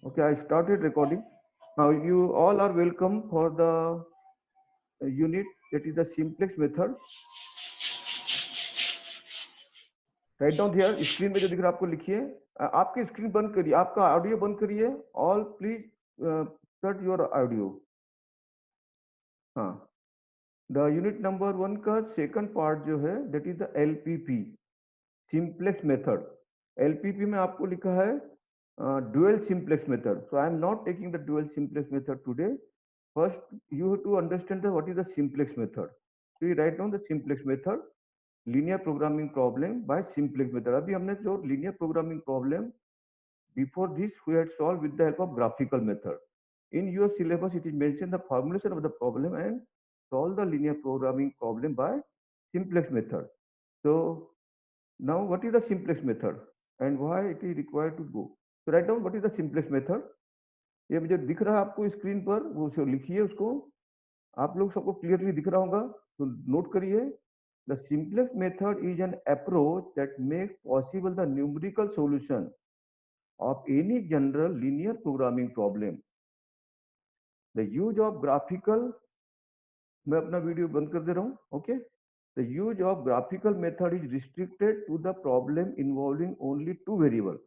Okay, I started recording. Now you all are welcome for the unit that is the simplex method. Write down here screen में जो दिख रहा है आपको लिखिए आपकी स्क्रीन बंद करिए आपका ऑडियो बंद करिए all please cut your audio हाँ द यूनिट नंबर 1 का सेकंड पार्ट जो है that is the LPP simplex method LPP में आपको लिखा है dual simplex method. So I am not taking the dual simplex method today. First, you have to understand what is the simplex method. So you write down the simplex method, linear programming problem by simplex method. अभी हमने जो linear programming problem before this we had solved with the help of graphical method. In your syllabus, it is mentioned the formulation of the problem and solve the linear programming problem by simplex method. So now what is the simplex method and why it is required to go? So write down what is the simplest method. ये मुझे दिख रहा है आपको screen पर वो लिखिए उसको आप लोग सबको क्लियरली दिख रहा होगा तो नोट करिए the simplest method is an approach that make possible the numerical solution of any general linear programming problem. The use of graphical मैं अपना वीडियो बंद कर दे रहा हूँ okay The use of graphical method is restricted to the problem involving only two variables.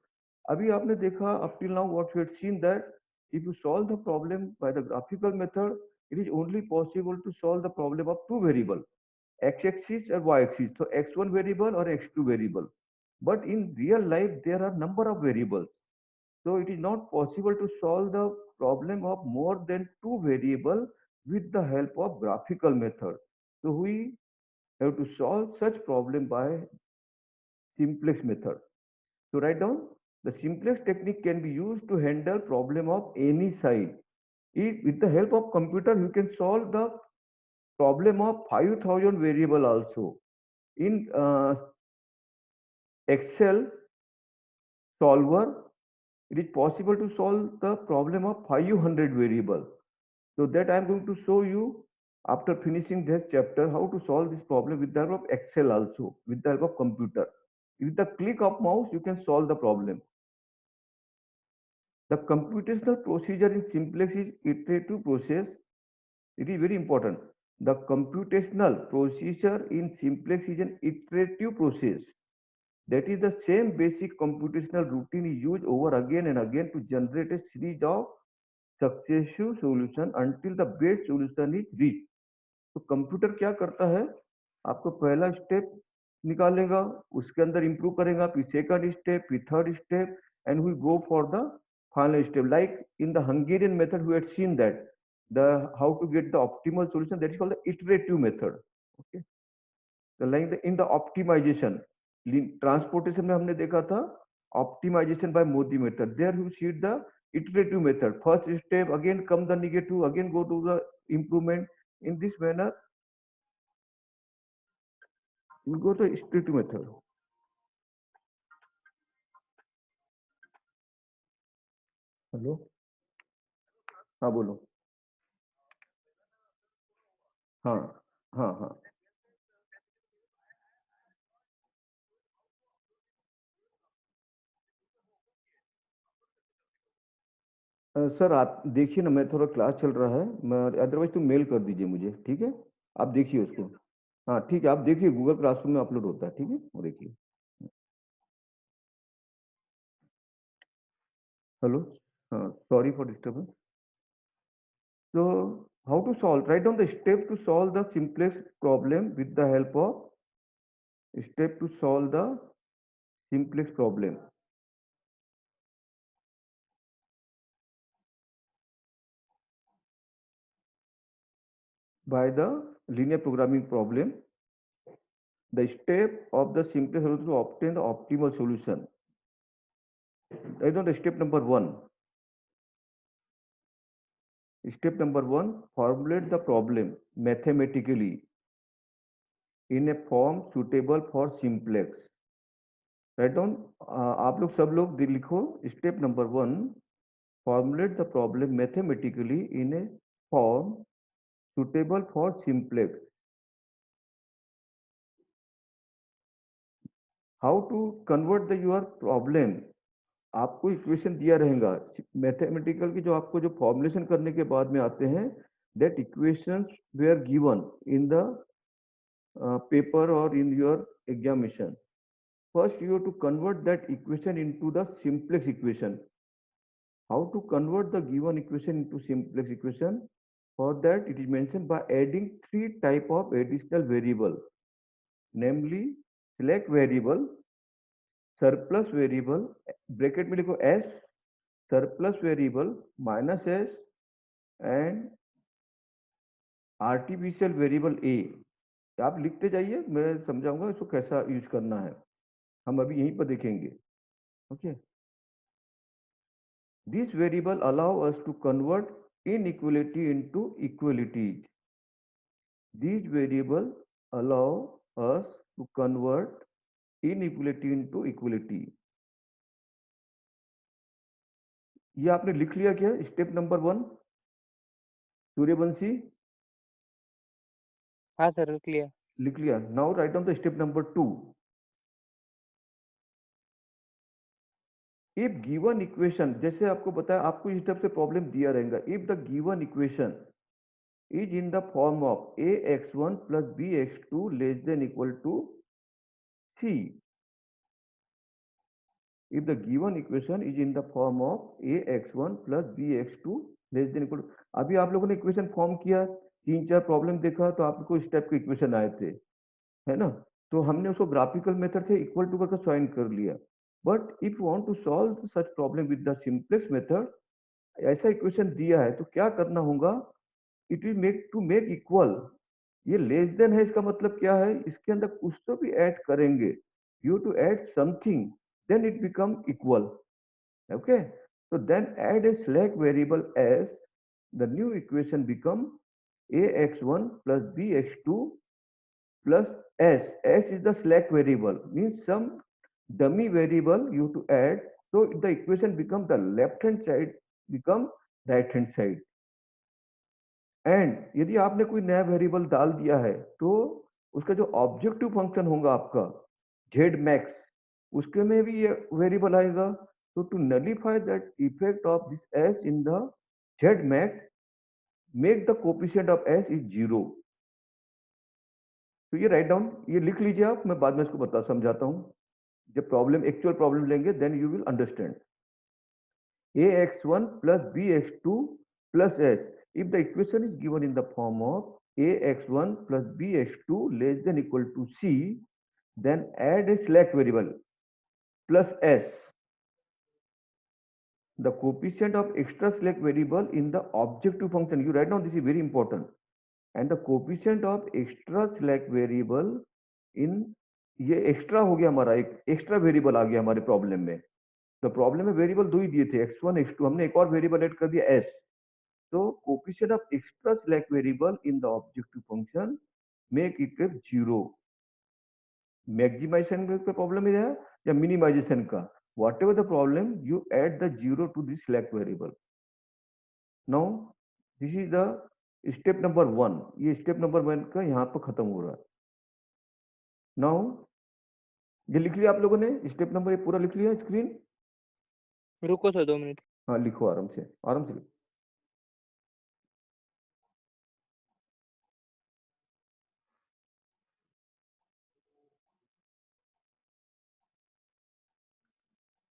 अभी आपने देखा up till now what we had seen that if you solve the problem by the graphical method, it is only possible to solve the problem of two variables, x-axis or y-axis. So x1 variable or x2 variable. But in real life, there are number of variables. So it is not possible to solve the problem of more than two variables with the help of graphical method. So we have to solve such problem by simplex method. So write down the simplex technique can be used to handle problem of any size. If with the help of computer you can solve the problem of 5000 variable also. In Excel solver, it is possible to solve the problem of 500 variable. So that I am going to show you after finishing this chapter how to solve this problem with the help of Excel also, with the help of computer. With the click of mouse, you can solve the problem. The computational procedure in simplex is iterative process. It is very important. The computational procedure in simplex is an iterative process. That is the same basic computational routine is used over again and again to generate a series of successive solution until the best solution is reached. तो computer क्या करता है आपको पहला step निकालेगा उसके अंदर improve करेगा फिर सेकंड स्टेप फिर third step and we go for the final step like in the Hungarian method we had seen that the how to get the optimal solution that is called the iterative method okay the like the in the optimization transportation में हमने देखा था optimization by Modi method there you see the iterative method first step again come the negative again go to the improvement in this manner you go to iterative method hello हाँ बोलो हाँ हाँ हाँ sir आप देखिए ना मैं थोड़ा क्लास चल रहा है मैं अदरवाइज तुम मेल कर दीजिए मुझे ठीक है आप देखिए उसको हाँ ठीक है आप देखिए गूगल क्लासरूम में अपलोड होता है ठीक है वो देखिए हेलो हाँ sorry for disturbance so how to solve write down the step to solve the simplest problem with the help of step to solve the simplest problem by the linear programming problem the step of the simplest solution to obtain the optimal solution write down the step number one. Step number one, formulate the problem mathematically in a form suitable for simplex. Write down, आप लोग सब लोग लिखो step number one, formulate the problem mathematically in a form suitable for simplex. How to convert your problem आपको equation दिया रहेगा mathematical की, जो आपको जो फॉर्मुलेशन करने के बाद में आते हैं, that equations were given in the paper or in your examination. First, you have to convert that equation into the simplex equation. How to convert the given equation into simplex equation? For that, it is mentioned by adding three type of additional variable, namely select variable, surplus variable, bracket में लिखो s, surplus variable minus s, and artificial variable a. आप लिखते जाइए, मैं समझाऊंगा इसको कैसा use करना है, हम अभी यहीं पर देखेंगे. Okay. This variable allow us to convert inequality into equality. These variable allow us to convert inequality into equality. ये आपने लिख लिया क्या स्टेप नंबर 1 सूर्यवंशी? हाँ सर, लिख लिया. Now right down the step number 2. If given equation, जैसे आपको बताया, आपको इस टाइप से प्रॉब्लम दिया रहेगा. If the given equation is in the form of ax1 plus bx2 less than equal to c. If the given equation is in the form of ax1 plus bx2 less than equal to, अभी आप लोगों ने equation form किया, 3-4 problem देखा तो आपको इस type के इक्वेशन आए थे, है ना? तो हमने उसको ग्राफिकल मेथड से इक्वल टू करके सॉल्व कर लिया. But if you want to solve such problem with the simplex method, ऐसा इक्वेशन दिया है तो क्या करना होगा? It will make to make equal. ये लेस देन है, इसका मतलब क्या है? इसके अंदर कुछ तो भी ऐड करेंगे. You to add something, then it become equal. Okay. So then add a slack variable s. The new equation become ax1 plus bx2 plus s. S is the slack variable, means some dummy variable you have to add. So the equation become the left hand side become right hand side. And यदि आपने कोई नया variable डाल दिया है तो उसका जो ऑब्जेक्टिव फंक्शन होगा आपका जेड मैक्स, उसके में भी ये वेरिएबल आएगा. तो to nullify that effect of this S in the Z max, make the coefficient of S is 0. तो ये राइट डाउन, ये लिख लीजिए आप, मैं बाद में इसको बता समझाता हूँ. जब प्रॉब्लम एक्चुअल प्रॉब्लम लेंगे then you will understand. ax1 plus bx2 plus s. If the equation is given in the form of ax1 plus bx2 less than equal to c, then add a slack variable plus s, the coefficient of extra slack variable in the objective function. You write down, this is very important. And the coefficient of extra slack variable in, ये extra हो गया हमारा, एक extra variable आ गया हमारे problem में. तो problem में वेरिएबल दो ही दिए थे, x1 x2, हमने एक और वेरिएबल ऐड कर दिया s. So coefficient of extra slack variable in the objective function make it 0. Maximization का प्रॉब्लम है या मिनिमाइजेशन का, whatever the problem, you add the 0 to this slack variable. Now this is the step number 1. ये step number 1 का यहाँ पर खत्म हो रहा है. नाउ ये लिख लिया आप लोगों ने, स्टेप नंबर ये पूरा लिख लिया स्क्रीन? रुको सर 2 मिनट. हाँ लिखो, आराम से आराम से लिखो.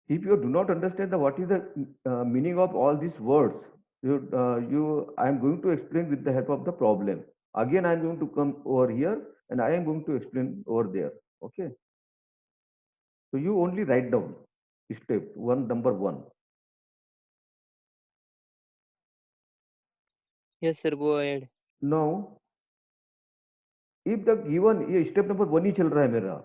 If you do not understand the what is the meaning of all these words, I am going to explain with the help of the problem. Again, I am going to come over here and I am going to explain over there. Okay. So you only write down step 1, number 1. Yes sir, go ahead. Now, if the given, ये step number 1 ही चल रहा है मेरा.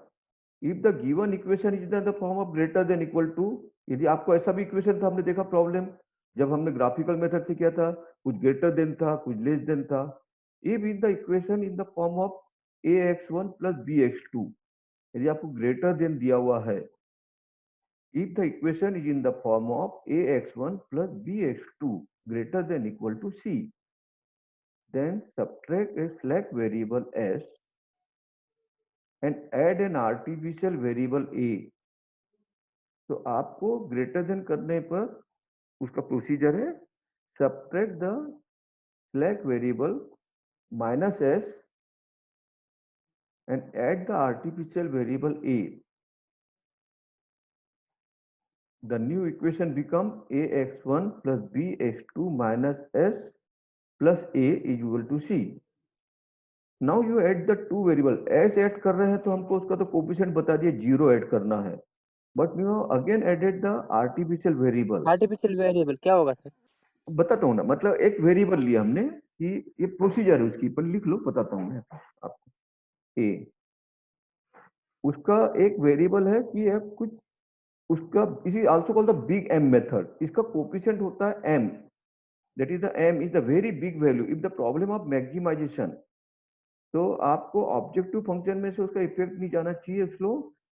If the given equation is in the form of greater than equal to, यदि आपको ऐसा भी equation था, हमने देखा प्रॉब्लम जब हमने ग्राफिकल मेथड से किया था, कुछ ग्रेटर देन था, कुछ लेस देन था. If in the equation in the form of ax1 plus bx2, यदि आपको ग्रेटर देन दिया हुआ है, if the equation is in the form of ax1 plus bx2 greater than equal to c, then subtract a slack variable s and add an artificial variable a. तो आपको greater than करने पर उसका procedure है subtract the slack variable minus s and add the artificial variable a. The new equation become ax1 plus bx2 minus s plus a is equal to c. Now you add the two variable. s add कर रहे हैं तो हमको उसका तो coefficient बता दिए 0 add करना है. But you have again added the artificial variable. Artificial variable क्या होगा सर? बताता हूँ ना, मतलब एक वेरिएबल लिया हमने कि ये प्रोसीजर है उसकी, पर लिख लो, बताता हूँ मैं आपको. a उसका एक वेरिएबल है कि यह कुछ उसका इसी also called the big M method. इसका कोफिशिएंट होता है m. That is the m is the very big value. If the problem of maximization, तो आपको ऑब्जेक्टिव फंक्शन में से उसका इफेक्ट नहीं जाना चाहिए. स्लो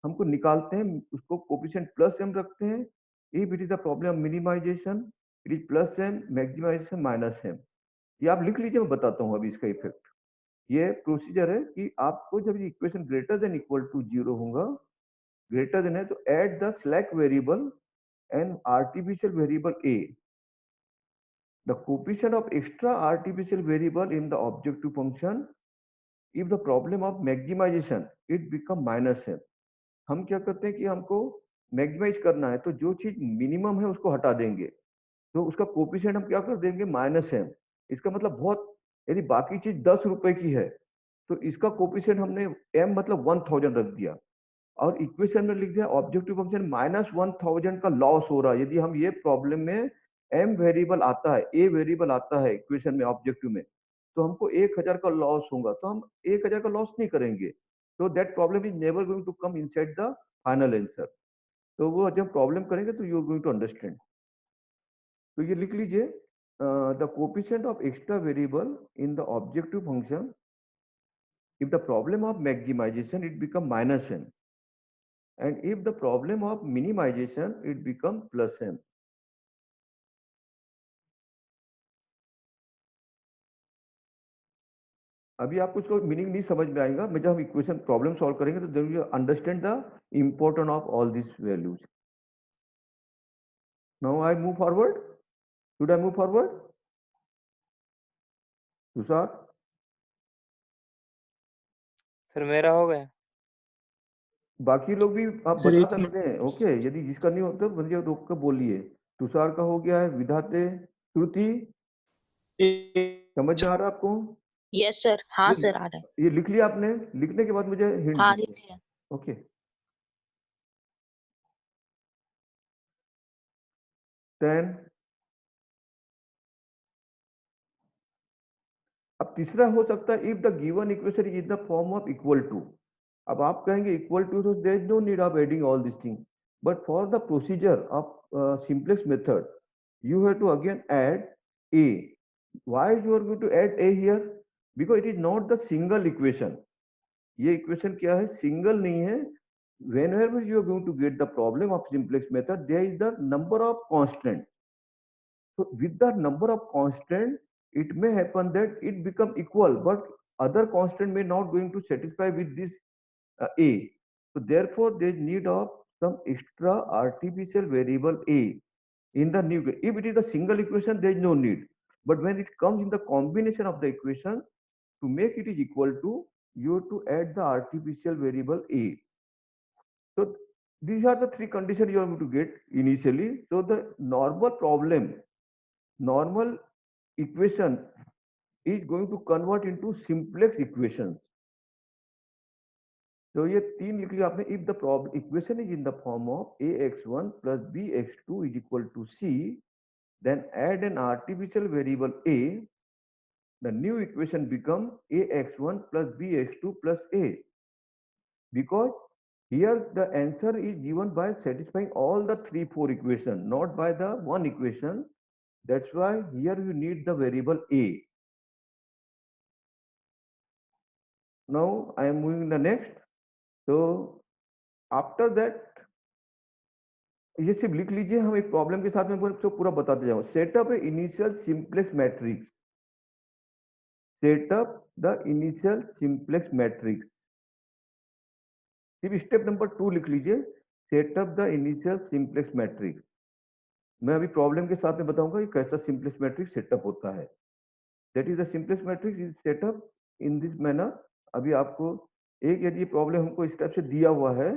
हमको निकालते हैं, उसको कोफिशिएंट प्लस m रखते हैं. If it is the problem minimization, it is plus m, maximization minus m. ये आप लिख लीजिए, मैं बताता हूँ अभी इसका इफेक्ट. ये प्रोसीजर है कि आपको जब ये equation greater than equal to 0 होगा, ग्रेटर देन है, तो add the slack variable and artificial variable a. The coefficient of extra artificial variable in the objective function, if the problem of maximization, it become minus m. हम क्या करते हैं कि हमको maximise करना है, तो जो चीज मिनिमम है उसको हटा देंगे, तो उसका कोफिशिएंट हम क्या कर देंगे माइनस m. इसका मतलब बहुत, यदि बाकी चीज 10 रुपए की है तो इसका कोफिशिएंट हमने m मतलब 1000 रख दिया, और इक्वेशन में लिख दिया ऑब्जेक्टिव फंक्शन -1000 का लॉस हो रहा है. यदि हम ये प्रॉब्लम में m वेरिएबल आता है, a वेरिएबल आता है इक्वेशन में ऑब्जेक्टिव में, तो हमको 1000 का लॉस होगा, तो हम 1000 का लॉस नहीं करेंगे. तो that problem is never going to come inside the final answer. तो वो जब प्रॉब्लम करेंगे तो you are going to understand. तो ये लिख लीजिए, the coefficient of extra variable in the objective function, if the problem of maximization it become minus m, and if the problem of minimization it become plus m. अभी आपको उसको meaning नहीं समझ में आएगा, मैं जब हम इक्वेशन प्रॉब्लम सॉल्व करेंगे तो then you understand the important of all this values. Now I move forward. Should I move forward Tushar? Sir मेरा हो गया. बाकी लोग भी आप सर बता एक सकते हैं. ओके, यदि जिसका नहीं होता मुझे रोक कर बोलिए. तुषार का हो गया है, विधाते, श्रुति, समझ में आ रहा है आपको? Yes sir. हाँ ये सर, आ रहा है. ये लिख लिया आपने? लिखने के बाद मुझे हिंट हाँ दीजिए. लिख लिया. ओके, 10. अब तीसरा हो सकता है if the given equation is the form of equal to. अब आप कहेंगे इक्वल टू, तो there is no need of adding all this thing, but for the procedure of simplest method you have to again add a. Why you are going to add a here? Because it is not the single equation. ये equation क्या है? Single नहीं है. Whenever you are going to get the problem of simplex method, there is the number of constant. So with the number of constant, it may happen that it become equal, but other constant may not going to satisfy with this a. So therefore, there is need of some extra artificial variable a in the new. If it is a single equation, there is no need. But when it comes in the combination of the equation, to make it is equal to, you have to add the artificial variable a. So these are the three conditions you are going to get initially. So the normal problem, normal equation is going to convert into simplex equations. तो ये तीन लिख लिया आपने. If the problem equation is in the form of ax1 plus bx2 is equal to c, then add an artificial variable a. The new equation become ax1 plus bx2 plus a, because here the answer is given by satisfying all the 3-4 equation, not by the one equation. That's why here you need the variable a. Now I am moving the next. So after that, ये सिर्फ लिख लीजिए. हम एक problem के साथ में पूरा बताते जाऊँ. Setup initial simplex matrix. Setup the initial simplex matrix. सिर्फ स्टेप नंबर 2 लिख लीजिए. Setup the initial simplex matrix. मैं अभी प्रॉब्लम के साथ में बताऊंगा कि कैसा सिंपलेक्स मैट्रिक्स सेटअप होता है। That is the simplex matrix is setup in this manner. अभी आपको एक यदि प्रॉब्लम हमको इस टाइप से दिया हुआ है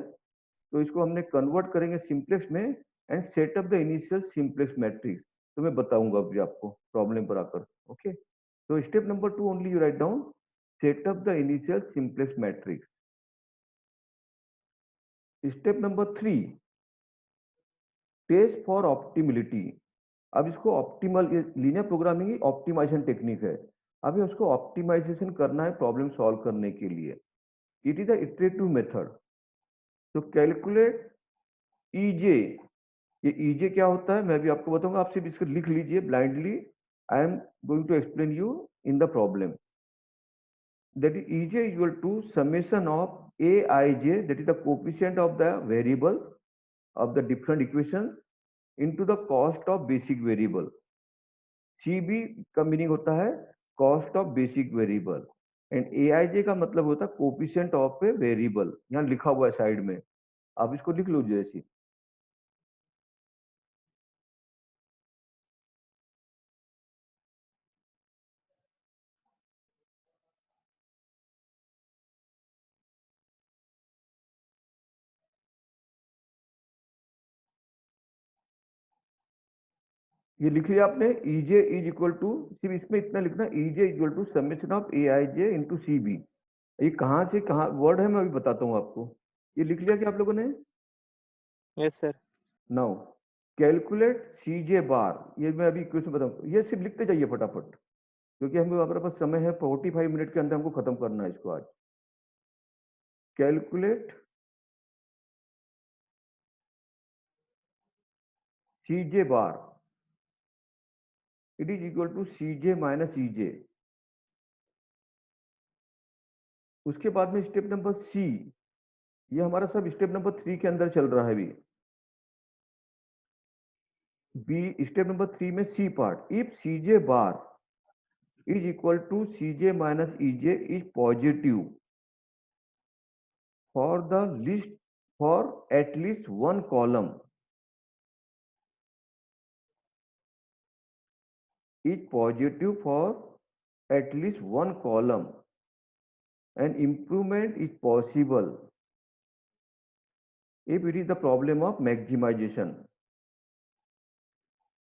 तो इसको हमने कन्वर्ट करेंगे सिंपलेक्स में and setup the initial simplex matrix. तो मैं बताऊंगा अभी आपको प्रॉब्लम पर आकर। ओके, तो step number 2 only you write down setup the initial simplex matrix. Step number 3 test for optimality. अब इसको optimal, linear programming optimisation technique है। अभी उसको ऑप्टिमाइजेशन करना है प्रॉब्लम सॉल्व करने के लिए। It is a iterative method. तो कैलकुलेट ईजे। ये ईजे क्या होता है मैं भी आपको बताऊंगा, आप सिर्फ इसको लिख लीजिए blindly. I am going to explain you in the problem. That is EJ equal to summation of aij, that is the coefficient of the variables of the different equations into the cost of basic variable। cb का meaning होता है cost of basic variable and aij का मतलब होता है coefficient of a variable. यहाँ लिखा हुआ है साइड में, आप इसको लिख लो जैसे। ये लिख लिया आपने, ईजे इज इक्वल टू, सिर्फ इसमें इतना लिखना, EJ equal to summation of aij into cb। ये कहाँ से कहाँ वर्ड है मैं अभी बताता हूँ आपको। ये लिख लिया क्या आप लोगों ने? Yes sir. Now calculate CJ bar. ये मैं अभी क्वेश्चन बताऊँ, ये सिर्फ लिखते जाइए फटाफट क्योंकि हम हमारे पास समय है 45 मिनट के अंदर हमको खत्म करना है इसको आज। Calculate CJ bar, it is equal to CJ minus EJ. उसके बाद में स्टेप नंबर सी, ये हमारा सब स्टेप नंबर 3 के अंदर चल रहा है अभी। बी स्टेप नंबर 3 में C part, if CJ bar is equal to Cj minus Ej is positive for the list for at least one column, is positive for at least one column and improvement is possible if it is the problem of maximization।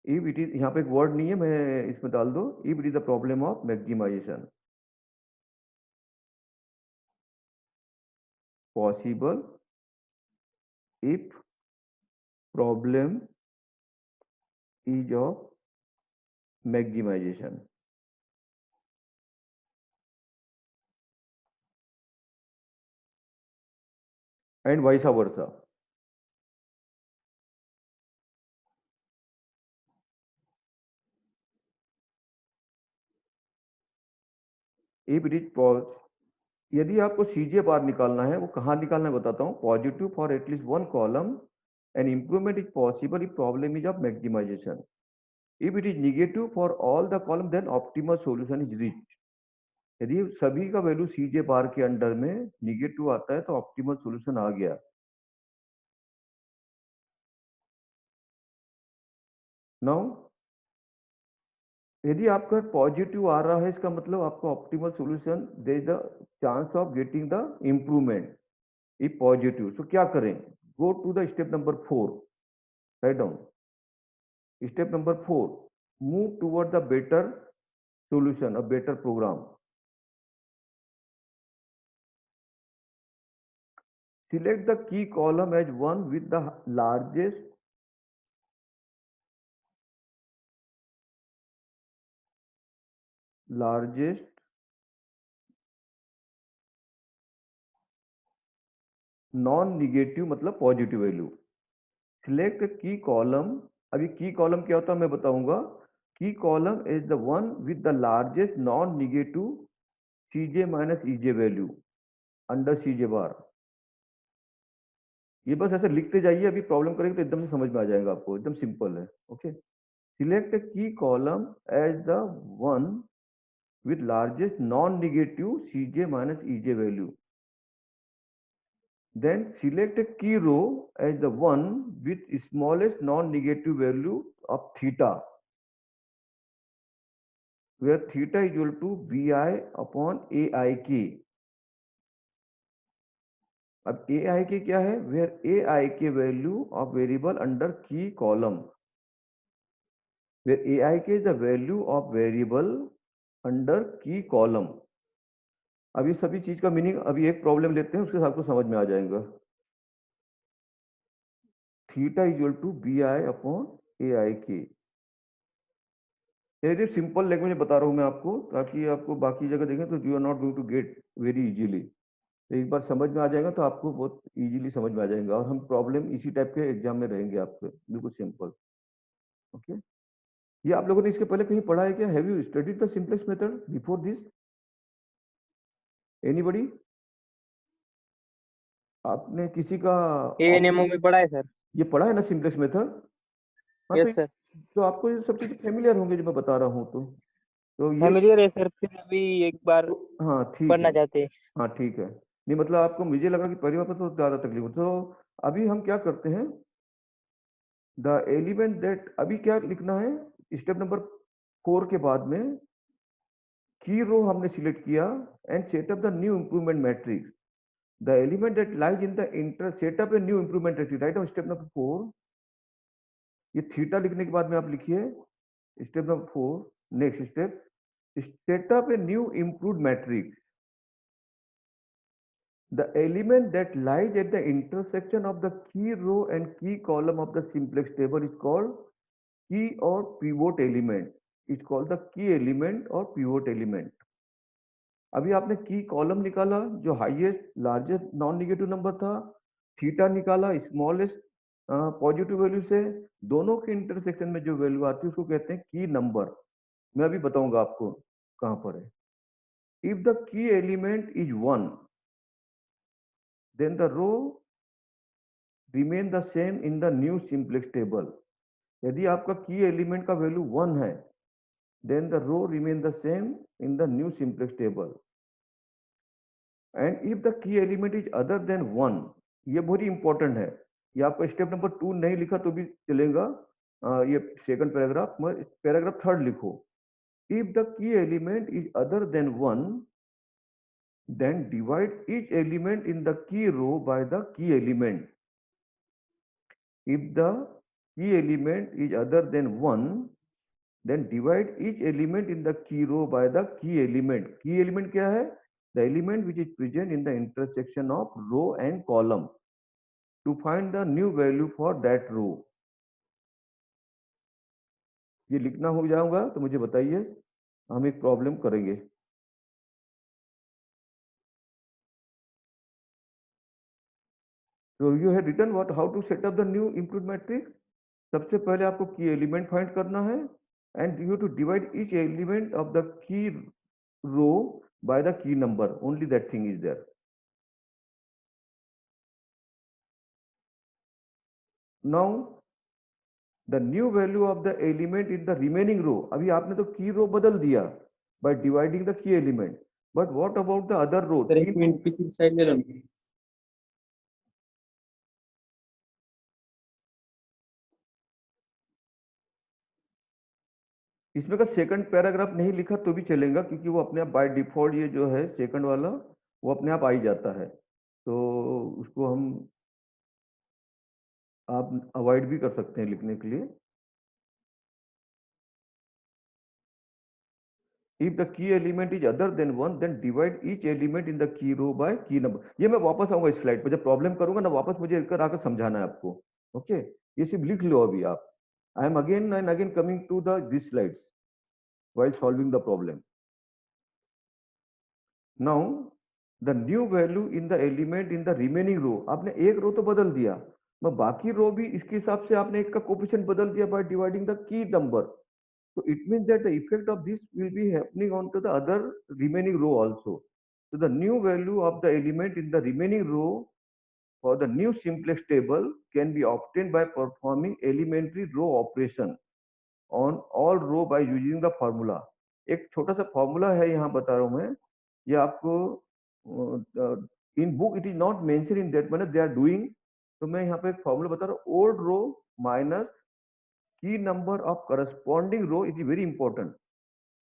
if it is, यहाँ पे एक word नहीं है मैं इसमें डाल दो, if it is the problem of maximization possible if problem is of maximization। and vice versa। if it is यदि आपको सीजे बार निकालना है, वो कहाँ निकालना है बताता हूँ। Positive for at least one column and improvement is possible if problem is of maximization. If it is negative for all the column then optimal solution is reach. यदि सभी का वैल्यू सीजे बार के अंडर में निगेटिव आता है तो ऑप्टिमल सॉल्यूशन आ गया। Now यदि आपका पॉजिटिव आ रहा है इसका मतलब आपका optimal solution, there is the chance of getting the improvement if positive. तो क्या करें, go to the step number 4, write down step number 4, move toward the better solution, a better program। select the key column as one with the largest non negative मतलब positive value. Select key column, अभी key column क्या होता है मैं बताऊंगा। Key column is the one with the largest non negative CJ minus EJ value under CJ bar. ये बस ऐसे लिखते जाइए, अभी प्रॉब्लम करेंगे तो एकदम से समझ में आ जाएगा आपको, एकदम सिंपल है। Okay, select key column as the one with largest non-negative Cj minus Ej value। then select a key row as the one with smallest non-negative value of theta, where theta is equal to bi upon aik. अब aik क्या है? where aik value of variable under key column, where aik is the value of variable under key column. अब ये सभी चीज का meaning, अभी एक प्रॉब्लम लेते हैं, उसके साथ आपको समझ में आ जाएगा. Theta is equal to B I upon A I K. ये सिंपल लैंग्वेज में बता रहा हूं मैं आपको, ताकि आपको बाकी जगह देखें तो you are not going to get very easily. एक बार समझ में आ जाएगा तो आपको बहुत इजीली समझ में आ जाएगा, और हम प्रॉब्लम इसी टाइप के एग्जाम में रहेंगे आपके, बिल्कुल सिंपल. ओके, ये आप लोगों ने इसके पहले कहीं पढ़ा है क्या? Have you studied the simplest method before this? Anybody? आपने किसी का एएनएमओ में पढ़ा है सर. ये पढ़ा है ना सिंपलेस्ट मेथड? हाँ, यस सर. तो आपको ये सब चीजें फेमिलियर होंगे जो मैं बता रहा हूँ. तो ये फैमिलियर है सर, फिर अभी एक बार हाँ ठीक पढ़ना है. चाहते हैं. हाँ ठीक है. नहीं मतलब आपको, मुझे लगा कि परिवार पर तो ज्यादा तकलीफ हो. तो अभी हम क्या करते हैं, द एलिमेंट दैट, अभी क्या लिखना है स्टेप नंबर 4 के बाद में, की रो हमने सिलेक्ट किया and set up the new improvement matrix. The element that lies in the inter set up a new improvement matrix. Right on step number 4. ये थीटा लिखने के बाद में आप लिखिए step number 4. Next step, set up a new improved matrix. The element that lies at the intersection of the key row and key column of the simplex table is called key or pivot element. It's called the key element or pivot element. अभी आपने की column निकाला जो highest largest non negative number था, theta निकाला smallest positive value से, दोनों के इंटरसेक्शन में जो वैल्यू आती है उसको कहते हैं की नंबर. मैं अभी बताऊंगा आपको कहां पर है. If the key element is 1, then the row remain the same in the new simplex table. यदि आपका की एलिमेंट का वैल्यू 1 है, then the row remain the same in the new simplex table. And if the key element is other than 1, ये बहुत important है. ये आपका स्टेप नंबर 2 नहीं लिखा तो भी चलेगा. ये सेकंड पैराग्राफ, पैराग्राफ थर्ड लिखो. If the key element is other than 1, then divide each element in the key row by the key element. If the key element is other than 1, then divide each element in the key row by the key element. Key element क्या है? The element which is present in the intersection of row and column, to find the new value for that row. ये लिखना हो जाऊंगा तो मुझे बताइए, हम एक प्रॉब्लम करेंगे. So you have written what, how to set up the new improved matrix. सबसे पहले आपको की एलिमेंट फाइंड करना है, and you have to divide each element of the key row by the key number. Only that thing is there. Now the new value of the element in the remaining row. अभी आपने तो की रो बदल दिया by dividing the key element, but what about the other row? पीछे side ले लो. इसमें का सेकंड पैराग्राफ नहीं लिखा तो भी चलेगा, क्योंकि वो अपने आप बाय डिफॉल्ट ये जो है सेकंड वाला वो अपने आप आ ही जाता है, तो उसको हम आप अवॉइड भी कर सकते हैं लिखने के लिए. If the key element is other than 1, then divide each element in the key row by key number. ये मैं वापस आऊंगा इस स्लाइड पर, जब प्रॉब्लम करूंगा ना वापस मुझे इधर आकर समझाना है आपको. ओके, ये सिर्फ लिख लो अभी आप. I am again and again coming to the this slides while solving the problem. Now the new value in the element in the remaining row. आपने एक रो तो बदल दिया, मैं बाकी रो भी इसके हिसाब से आपने एक का कोफिशिएंट बदल दिया by dividing the key number. So it means that the effect of this will be happening onto the other remaining row also. So the new value of the element in the remaining row for the new simplex table can be obtained by performing elementary row operation on all row by using the formula. एक छोटा सा formula है यहाँ बता रहा हूँ मैं, ये आपको in book it is not mention in that manner they are doing. तो मैं यहाँ पे एक फॉर्मूला बता रहा हूँ, old row minus key number of corresponding row, it is very important,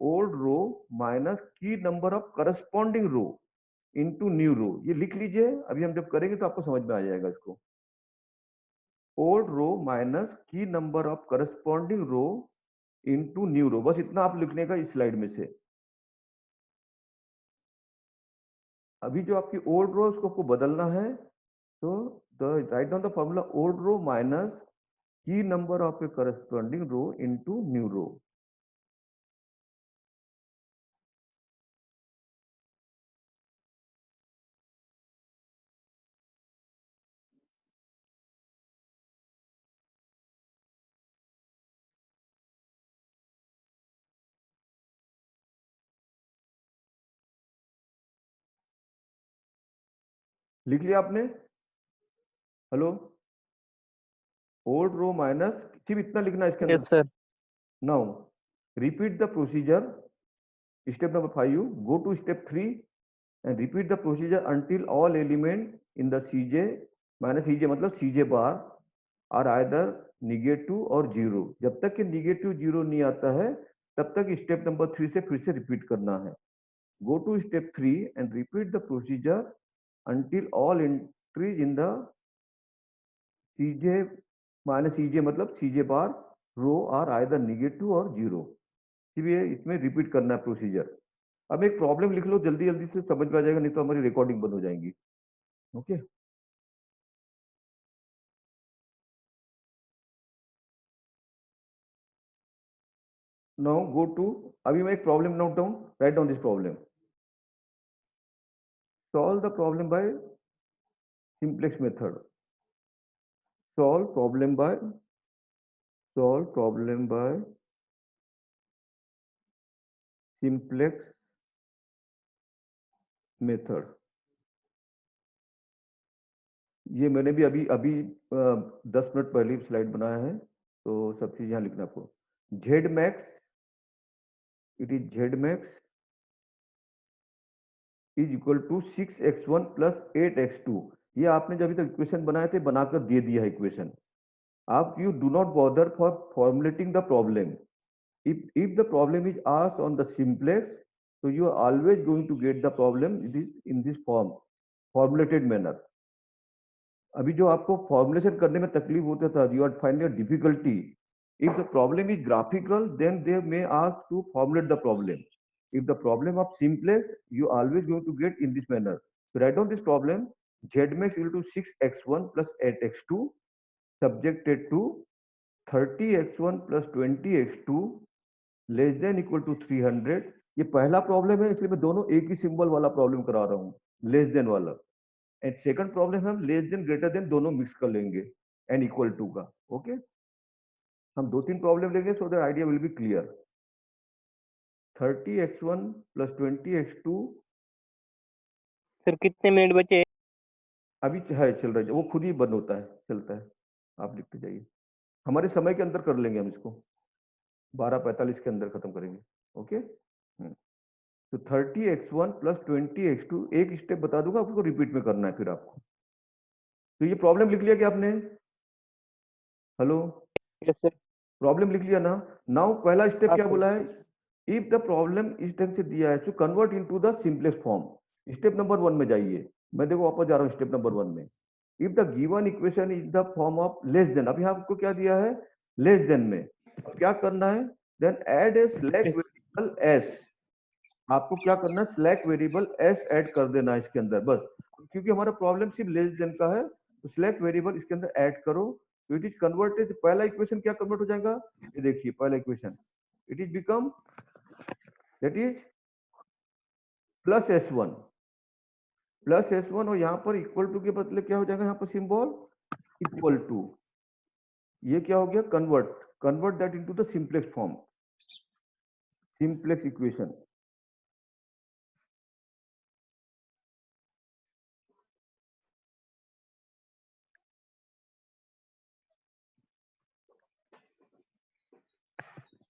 old row minus key number of corresponding row into new row. ये लिख लीजिए, अभी हम जब करेंगे तो आपको समझ में आ जाएगा इसको। Old row minus key number of corresponding row into new row, बस इतना आप लिखने का इस स्लाइड में से। अभी जो आपकी ओल्ड रो उसको आपको बदलना है, तो write down the formula old row minus key number of a corresponding row into new row. लिख लिया आपने? हेलो, ओल्ड रो माइनस, सिर्फ इतना लिखना है इसके यस अंदर। Sir. Now repeat the procedure, step number 5, go to step 3 and repeat the procedure until all element in the Cj minus Cj मतलब Cj bar are either negative और zero. जब तक कि negative जीरो नहीं आता है तब तक स्टेप नंबर 3 से फिर से रिपीट करना है। Go to step 3 and repeat the procedure until all entries in the Cj minus Cj मतलब Cj bar row are either negative और जीरो। इसलिए इसमें रिपीट करना है प्रोसीजर। अब एक प्रॉब्लम लिख लो, जल्दी जल्दी से समझ में आ जाएगा, नहीं तो हमारी रिकॉर्डिंग बंद हो जाएंगी। ओके, नाउ गो टू, अभी मैं एक problem note down, write down this problem, solve the problem by simplex method, solve problem by simplex method. ये मैंने भी अभी अभी 10 मिनट पहले स्लाइड बनाया है, तो सब चीज यहाँ लिखना आपको। Z max, it is Z max is equal to 6x1 plus 8x2। ये आपने जब अभी तक इक्वेशन बनाए थे बनाकर दे दिया है इक्वेशन। आप you do not bother for formulating the problem. if the problem is asked on the simplex, so you are always going to get the problem it is in this form, formulated manner। अभी जो आपको formulation करने में तकलीफ होता था, you are finding a difficulty, if the problem is graphical then they may ask to formulate the problem। if the problem of simplex, you always going to get in this manner। so write down this problem, z max equal to 6x1 plus 8x2 subjected to 30x1 plus 20x2 less than equal to 300। ये पहला problem है इसलिए मैं दोनों एक ही symbol वाला problem करा रहा हूँ, लेस देन वाला। एंड सेकंड प्रॉब्लम हम लेस देन ग्रेटर देन दोनों मिक्स कर लेंगे एंड इक्वल टू का। ओके, हम 2-3 प्रॉब्लम लेंगे so that idea will be clear. 30x1 plus 20x2, sir कितने मिनट बचे? अभी है चल रहा है, वो खुद ही बंद होता है, चलता है, आप लिखते जाइए। हमारे समय के अंदर कर लेंगे हम इसको, 12:45 के अंदर खत्म करेंगे। ओके, तो 30x1 प्लस 20x2, एक स्टेप बता दूंगा आपको, रिपीट में करना है फिर आपको। तो ये प्रॉब्लम लिख लिया क्या आपने? Hello, yes sir. प्रॉब्लम लिख लिया ना? नाउ पहला स्टेप हाँ क्या सर। बोला है, इफ द प्रॉब्लम इस ढंग से दिया है तो convert into the simplest form. Step number 1 में जाइए, मैं देखो वापस जा रहा हूँ स्टेप नंबर 1 में। If the given equation is the form of less than, अभी आपको क्या दिया है, लेस देन में क्या करना है, then add a slack variable S. आपको क्या करना है, स्लैक वेरिएबल एस ऐड कर देना है इसके अंदर बस, क्योंकि हमारा प्रॉब्लम सिर्फ लेस देन का है, तो स्लैक वेरिएबल इसके अंदर ऐड करो तो इट इज कन्वर्टेड। पहला इक्वेशन क्या कन्वर्ट हो जाएगा, ये देखिए पहला equation, it is become that is plus S one और यहाँ पर इक्वल टू के बदले क्या हो जाएगा, यहाँ पर सिंबल इक्वल टू, ये क्या हो गया, convert that into the simplex form, simplex equation.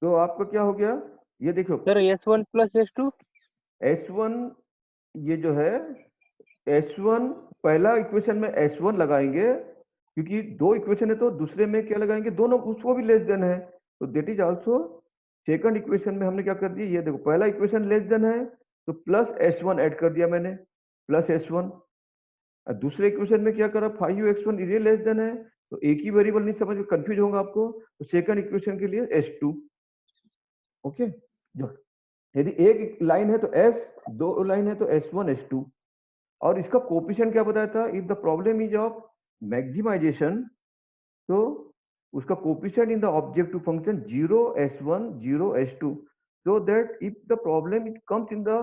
तो आपका क्या हो गया, ये देखो sir S1 plus S2। S1 ये जो है S1 पहला इक्वेशन में S1 लगाएंगे, क्योंकि दो इक्वेशन है तो दूसरे में क्या लगाएंगे, दोनों उसको भी लेस देन है, तो that is also second equation में हमने क्या कर दिया, ये देखो पहला इक्वेशन लेस देन है तो प्लस S1 ऐड कर दिया मैंने, प्लस S1। और दूसरे इक्वेशन में क्या करा, 5x1 ये लेस देन है, तो एक ही वेरिएबल नहीं समझ कंफ्यूज होगा आपको, तो सेकंड इक्वेशन के लिए S2। ओके, जो यदि एक लाइन है तो S, दो लाइन है तो S1 S2। और इसका कोफिशिएंट क्या बताया था, if the problem is of maximization, तो उसका coefficient in the objective function 0 S1 0 S2, so that if the problem it comes in the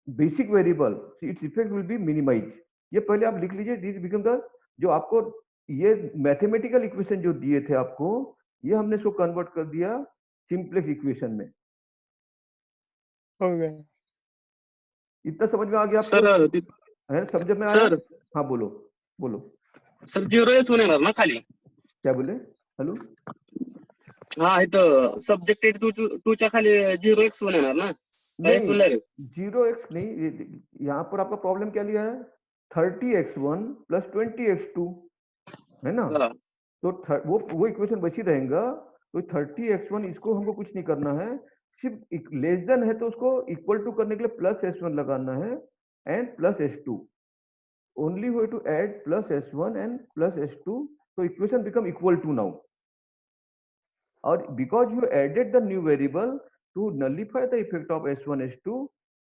basic variable, its effect will be minimized। ये पहले आप लिख लीजिए, दिस बिकम द, जो आपको ये मैथमेटिकल इक्वेशन जो दिए थे आपको, ये हमने इसको कन्वर्ट कर दिया सिंपलेक्स इक्वेशन में। हो गया इतना समझ में आ गया आपको, सर है समझ में आया? सर हाँ बोलो बोलो, सर 0s होणार ना खाली? क्या बोले? हेलो, हा इथं सब्जेक्टेड टूच्या खाली 0x होणार ना? काय नहीं होणार आहे? 0x नहीं, यहाँ पर आपका प्रॉब्लम क्या लिया है, 30x1 प्लस 20x2, है ना? हा. तो वो इक्वेशन बची रहेगा, तो 30x1 इसको हमको कुछ नहीं करना है, सिर्फ लेस देन है तो उसको इक्वल टू करने के लिए प्लस S1 लगाना है and plus S2, only way to add plus S1 and plus S2, so equation become equal to now। और because you added the new variable to nullify the effect of S1 S2,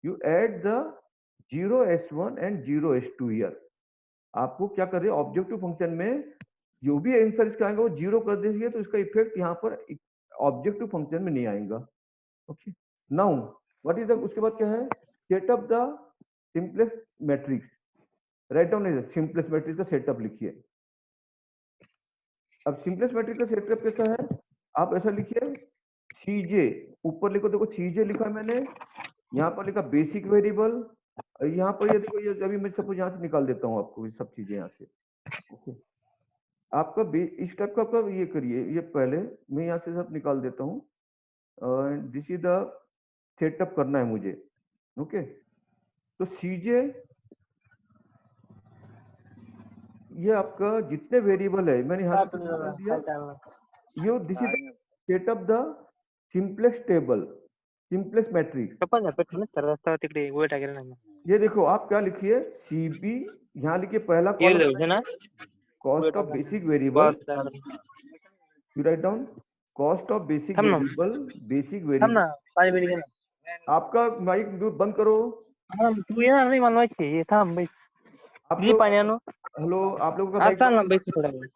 you add the 0 S1 and 0 S2 here। आपको क्या कर रहे हैं, objective function में जो भी answer इसका आएगा वो 0 कर देंगे, तो इसका इफेक्ट यहाँ पर ऑब्जेक्टिव फंक्शन में नहीं आएगा। Okay, now what is the, उसके बाद क्या है, set up the simplex matrix, write down simplex matrix का सेटअप लिखिए। अब सिंपलेक्स मैट्रिक्स का सेटअप कैसा है, आप ऐसा लिखिए, Cj ऊपर लिखो, देखो Cj लिखा है मैंने, यहाँ पर लिखा बेसिक वेरिएबल, यहाँ पर ये देखो, ये अभी मैं सपोज यहाँ से निकाल देता हूँ आपको ये सब चीजें यहाँ से। ओके, आपका इस टाइप का आपका ये करिए, ये पहले मैं यहाँ से सब निकाल देता हूँ, दिस इज द सेटअप करना है मुझे। ओके, तो Cj ये आपका जितने वेरिएबल है मैंने यहाँ से निकाल दिया, ये this is setup the simplex table, simplex matrix. कपन पेट्रोल रस्ता तिकडे गोळ टाकेल ना ये देखो आप क्या लिखिए, CB, यहाँ लिखिए पहला ये कॉलम जाऊ ना cost of basic variable, you write down cost of basic थम ना। वेरिएबल, बेसिक थांब वेरिएबल। ना पाणी बिणी घे ना आपका माइक बंद करो। तू येणार नाही मला माहिती आहे थांब बाई आप घे लोग, पाणी आणू हेलो, आप लोगों का आज माइक, चाल ना बाई थोडा वेळ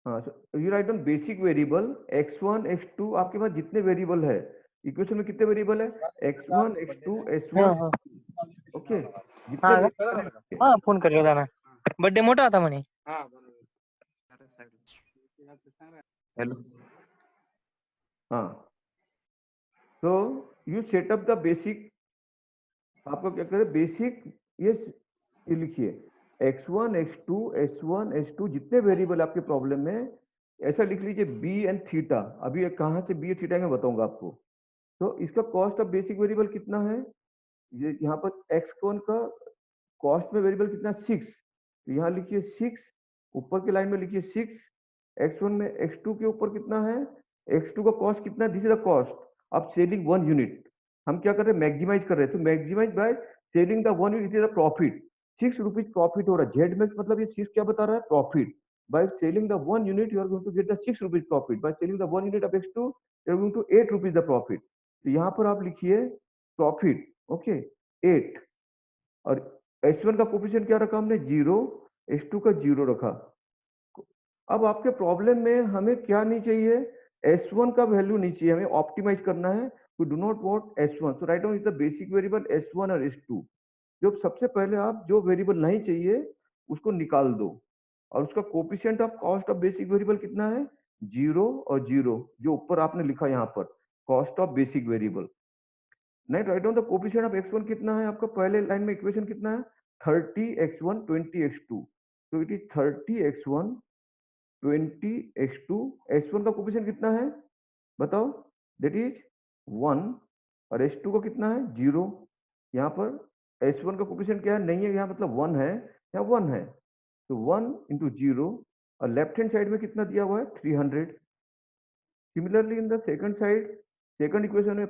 हाँ, you write down basic variable x1 x2, आपके पास जितने वेरिएबल है इक्वेशन में, कितने वेरिएबल है, x1 x2 हां s1, हां ओके, जितने हां वेरिएबल है, हां फोन कर ना बर्थडे मोठा होता म्हणे हॅलो. हाँ, तो यू सेटअप द बेसिक, आपको क्या करें, बेसिक ये लिखिए x1 x2 s1 s2, जितने वेरिएबल आपके प्रॉब्लम में, ऐसा लिख लीजिए b एंड थीटा। अभी कहाँ से b थीटा मैं बताऊंगा आपको। तो इसका कॉस्ट ऑफ बेसिक वेरिएबल कितना है, ये यहाँ पर x1 का कॉस्ट में वेरिएबल कितना, 6, तो यहाँ लिखिए 6, ऊपर के लाइन में लिखिए 6, x1 में x2 के ऊपर कितना है, x2 का कॉस्ट कितना है, this is the cost of selling 1 unit. हम क्या कर रहे हैं, मैक्सिमाइज कर रहे हैं, तो maximize by selling the 1 unit is the profit, 6 rupees profit हो रहा है, जेड मैक्स मतलब ये 6 क्या बता रहा है, profit. By selling the 1 unit you are going to get the 6 rupees profit, by selling the 1 unit of x2 you are going to 8 rupees the profit. तो यहाँ पर आप लिखिए प्रॉफिट, ओके 8, और S1 का कोफिशिएंट क्या रखा हमने, 0, S2 का 0 रखा। अब आपके प्रॉब्लम में हमें क्या नहीं चाहिए, S1 का वैल्यू नहीं चाहिए, हमें ऑप्टिमाइज करना है, we do not want S1, so write down is the basic variable S1 और S2। जो सबसे पहले आप जो वेरिएबल नहीं चाहिए उसको निकाल दो, और उसका coefficient of cost of basic variable कितना है, 0 और 0, जो ऊपर आपने लिखा यहाँ पर कॉस्ट ऑफ बेसिक वेरिएबल। नहीं, right down the coefficient of x1 कितना है आपका, पहले लाइन में इक्वेशन कितना है, 30x1 20x2, तो it is 30x1 20x2, s1 का कोफिशिएंट कितना है बताओ, दैट इज 1, और s2 का कितना है 0, यहाँ पर S1 का कोफिशिएंट क्या है, नहीं है यहाँ, मतलब 1 है, यहाँ 1 है, तो 1 इंटू 0, और लेफ्ट हैंड साइड में कितना दिया हुआ है 300। Similarly in the second side, second equation में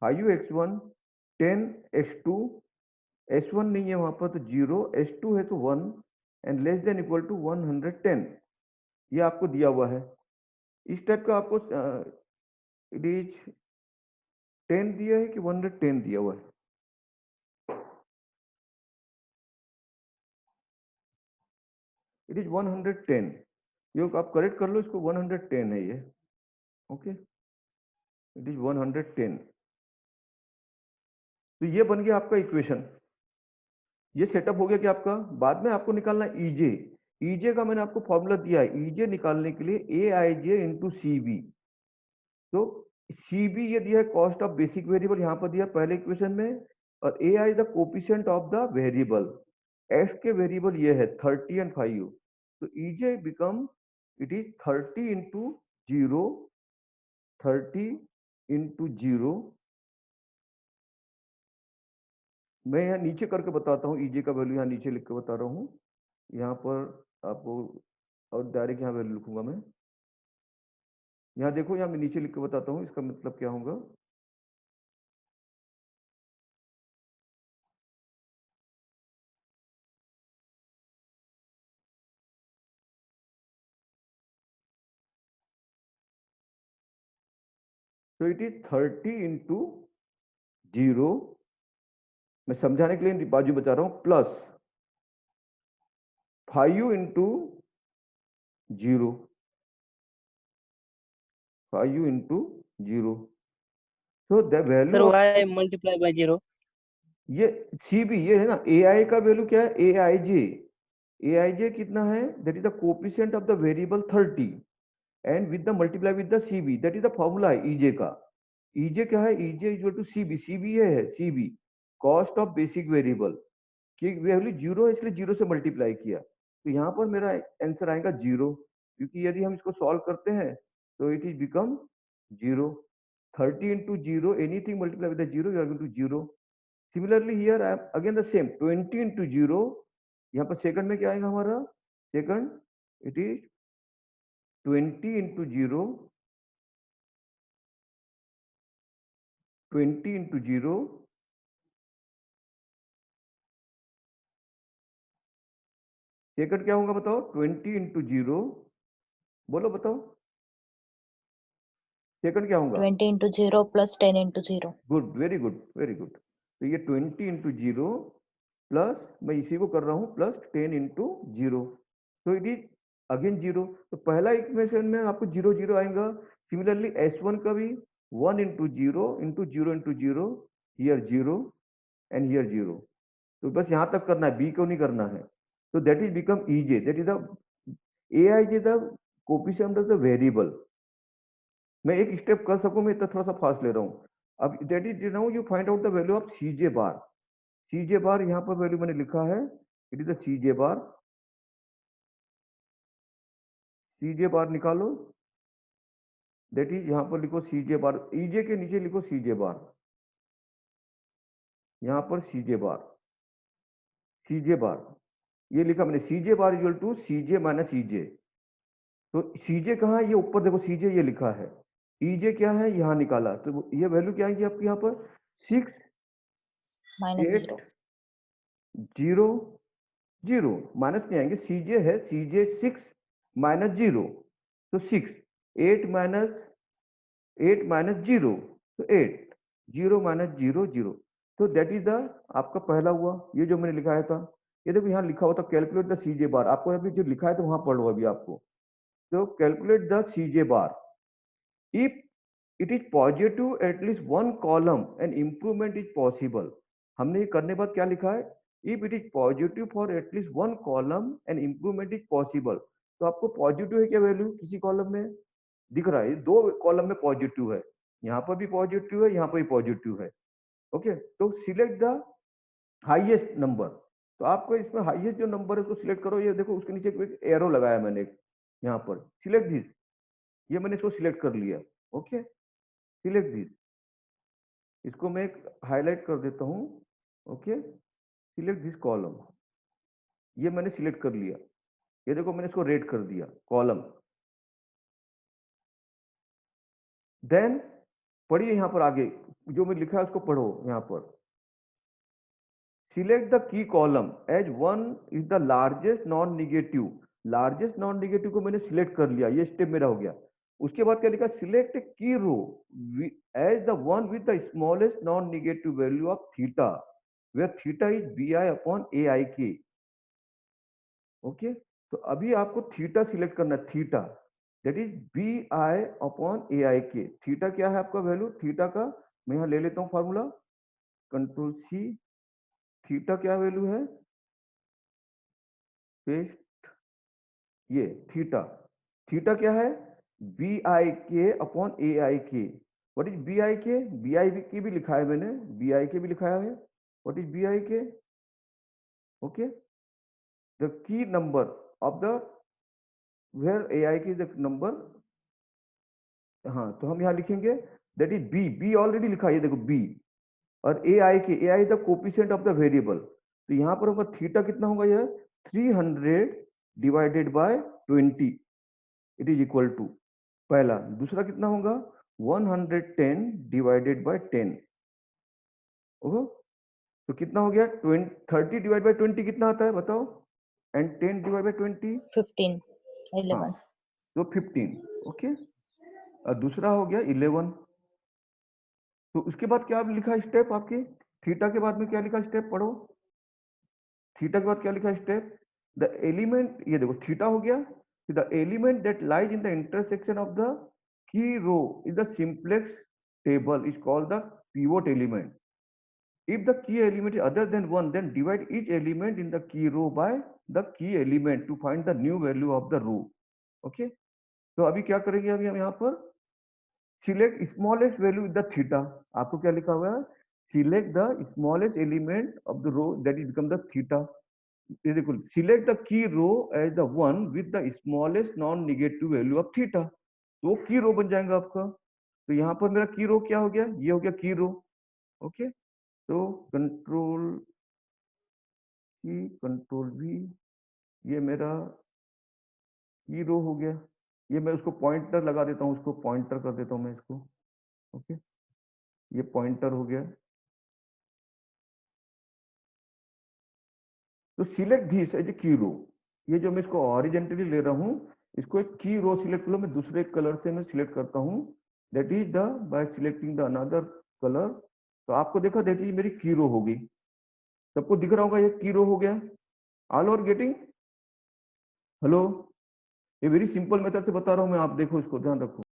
5x1 10x2, S1 नहीं है वहां पर तो 0, S2 है तो 1, and less than equal to 110, ये आपको दिया हुआ है। इस टाइप का आपको इट इज 10 दिया है कि 110 दिया हुआ है, इट इज 110, ये आप करेक्ट कर लो इसको, 110 है ये, ओके, इट इज 110। तो ये बन गया आपका इक्वेशन, ये सेटअप हो गया कि आपका बाद में आपको निकालना ईजे। ईजे का मैंने आपको फॉर्मूला दिया है, ईजे निकालने के लिए ए आई जे इंटू सी बी। तो सी बी ये दिया है कॉस्ट ऑफ बेसिक वेरिएबल, यहाँ पर दिया पहले इक्वेशन में, और A I the coefficient of the variable, X के वेरिएबल ये है 30 एंड 5, तो EJ become it is 30 into 0, 30 into 0। मैं यहाँ नीचे करके बताता हूँ, ईजे का वैल्यू यहाँ नीचे लिख के बता रहा हूँ, यहाँ पर आपको, और डायरेक्ट यहाँ वैल्यू लिखूंगा मैं, यहाँ देखो, यहाँ मैं नीचे लिख के बताता हूँ इसका मतलब क्या होगा। तो इट इज 30 इंटू 0, मैं समझाने के लिए बाजू बता रहा हूँ, प्लस 5 इंटू 0, 5 इंटू 0, तो the sir value of, Y multiply by 0, ये सी बी ये है ना, ए आई का वैल्यू क्या है, ए आई जे, ए आई जे कितना है, that is the coefficient of the variable 30, and with the multiply with the C B, that is the formula है ईजे का। ईजे क्या है, EJ equal to C B, C B है C B, cost of basic variable, कि value 0 है इसलिए 0 से multiply किया, तो यहाँ पर मेरा आंसर आएगा 0, क्योंकि यदि हम इसको सॉल्व करते हैं तो it is become 0, 30 into 0, anything multiply with 0, you are going to 0। Similarly here I am again the same, 20 into 0, यहाँ पर सेकंड में क्या आएगा हमारा, second it is 20 into 0, 20 into 0, second क्या होगा बताओ, 20 इंटू 0, बोलो बताओ सेकंड क्या होगा, 20 into 0 plus 10 into 0. Good, very good, very good. तो ये 20 इंटू 0 प्लस, मैं इसी को कर रहा हूँ, प्लस 10 इंटू 0, तो इट इज अगेन 0, तो पहला इक्वेशन में आपको 0 0 आएगा। सिमिलरली S1 का भी 1 into 0 into 0 into 0, here 0 and here 0, तो बस यहाँ तक करना है, बी को नहीं करना है, तो that is become EJ, that is the A I J the coefficient of the variable. मैं एक स्टेप कर सकूं, मैं इतना थोड़ा सा फास्ट ले रहा हूँ। अब that is now you find out the value of CJ bar, सीजे बार यहाँ पर वैल्यू मैंने लिखा है, it is the CJ bar, CJ bar निकालो, दैट इज यहाँ पर लिखो सीजे बार, ईजे के नीचे लिखो सीजे बार, यहाँ पर सीजे बार, सीजे बार ये लिखा मैंने, CJ bar equal to CJ minus EJ, तो सीजे कहाँ है, ये ऊपर देखो सीजे ये लिखा है, ईजे क्या है यहाँ निकाला, तो ये वैल्यू क्या आएगी आपकी यहाँ पर 6 Minus 8 0. 0 0, माइनस नहीं आएंगे, सीजे है, सीजे 6 माइनस 0, तो 6, 8 माइनस 0, तो 8, 0 माइनस 0 0, तो दैट इज द आपका पहला हुआ, ये जो मैंने लिखाया था, ये देखो यहाँ लिखा हुआ था कैलकुलेट द सीजे बार, आपको अभी जो लिखा है तो वहां पढ़ लो अभी आपको, तो calculate the CJ bar, if it is positive at least one column and improvement is possible. हमने ये करने बाद क्या लिखा है, if it is positive for at least one column and improvement is possible, तो आपको पॉजिटिव है क्या वैल्यू किसी कॉलम में दिख रहा है, दो कॉलम में पॉजिटिव है, यहाँ पर भी पॉजिटिव है, यहाँ पर भी पॉजिटिव है, ओके, तो सिलेक्ट द हाईएस्ट नंबर, तो आपको इसमें हाईएस्ट जो नंबर है उसको सिलेक्ट करो, ये देखो उसके नीचे एक एरो लगाया मैंने यहाँ पर, सिलेक्ट दिस, ये मैंने इसको सिलेक्ट कर लिया, ओके, सिलेक्ट दिस, इसको मैं एक हाईलाइट कर देता हूं। ओके, सिलेक्ट दिस कॉलम, ये मैंने सिलेक्ट कर लिया। ये देखो मैंने इसको रेड कर दिया कॉलम। देन पढ़िए यहाँ पर आगे जो मैं लिखा है उसको पढ़ो। यहाँ पर select the key column as one is the largest non negative. Largest non negative को मैंने सिलेक्ट कर लिया, ये स्टेप मेरा हो गया। उसके बाद क्या लिखा, select key row as the one with the smallest non negative value of theta where theta is B I upon A I K. Okay, तो अभी आपको थीटा सिलेक्ट करना है, theta that is B I upon A I K. Theta क्या है आपका value, theta का मैं यहाँ ले लेता हूँ फॉर्मूला, कंट्रोल सी। थीटा क्या वैल्यू है, पेस्ट, ये थीटा। थीटा क्या है, बी आई के अपॉन ए आई के। व्हाट इज बी आई के, बी आई के भी लिखा है मैंने, बी आई के भी लिखाया है। What is B I K, okay, the key number of the where A I K is the number. हाँ, तो हम यहाँ लिखेंगे that is B, B already लिखा है, ये देखो बी, और A I K, A I the coefficient of the variable. तो यहाँ पर होगा थीटा कितना होगा, यह 300 divided by 20 it is equal to पहला। दूसरा कितना होगा 110 डिवाइडेड बाय 10। ओहो, तो कितना हो गया 30 डिवाइड बाय 20 कितना आता है बताओ, एंड 10 डिवाइड बाय 20 15 11 हाँ, तो 15। ओके, और दूसरा हो गया 11। तो उसके बाद क्या लिखा स्टेप आपके, थीटा के बाद में क्या लिखा स्टेप पढ़ो। थीटा के बाद क्या लिखा स्टेप, द एलिमेंट, ये देखो थीटा हो गया, the element that lies in the intersection of the key row is the simplex table is called the pivot element. If the key element is other than 1, then divide each element in the key row by the key element to find the new value of the row. Okay? तो अभी क्या करेंगे, अभी हम यहाँ पर select smallest value with the theta. आपको क्या लिखा हुआ है, select the smallest element of the row that is become the theta. Is equal select the key row as the one with the smallest non negative value of theta. तो वो की रो बन जाएगा आपका। तो यहाँ पर मेरा की रो क्या हो गया, ये हो गया की रो। ओके, तो कंट्रोल की, कंट्रोल वी, ये मेरा की रो हो गया। ये मैं उसको पॉइंटर लगा देता हूँ, उसको पॉइंटर कर देता हूँ मैं इसको। ओके, ये पॉइंटर हो गया। तो सिलेक्ट दिस एज ए की रो, ये जो मैं इसको हॉरिजॉन्टली ले रहा हूँ, इसको एक की रो सिलेक्ट लो, मैं दूसरे कलर से मैं सिलेक्ट करता हूँ, that is the by selecting the another colour. तो आपको देखा दैट इज मेरी की रो होगी, सबको दिख रहा होगा ये की रो हो गया। ऑल आर गेटिंग, हेलो, ये वेरी सिंपल मेथड से बता रहा हूँ मैं, आप देखो इसको ध्यान रखो।